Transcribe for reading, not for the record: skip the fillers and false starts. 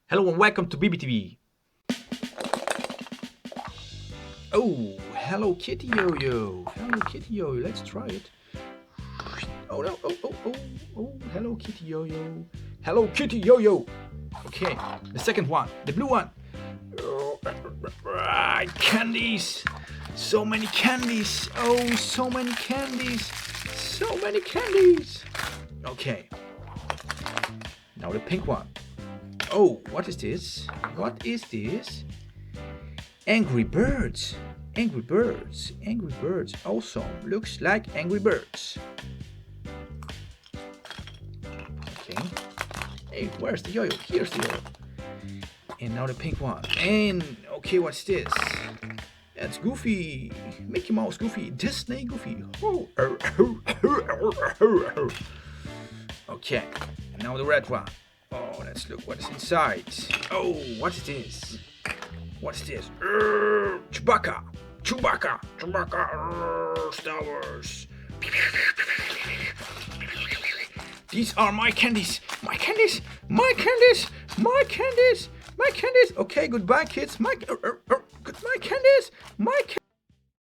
Hello and welcome to BBTV. Oh, Hello Kitty Yo-Yo. Hello Kitty Yo-Yo. Let's try it. Oh no, Hello Kitty Yo-Yo. Hello Kitty Yo-Yo. Okay, the second one, the blue one. Candies. So many candies. Oh, so many candies. So many candies. Okay. Now the pink one. Oh, what is this? What is this? Angry Birds. Angry Birds. Angry Birds also looks like Angry Birds. Okay. Hey, where's the yo-yo? Here's the yo-yo. And now the pink one. And okay, what's this? That's Goofy. Mickey Mouse Goofy. Disney Goofy. Okay. And now the red one. Oh, let's look what is inside. Oh, what is this? What's this? Chewbacca. Chewbacca. Chewbacca. Star Wars. These are my candies. My candies. My candies. My candies. My candies. Okay, goodbye, kids. My candies. My candies.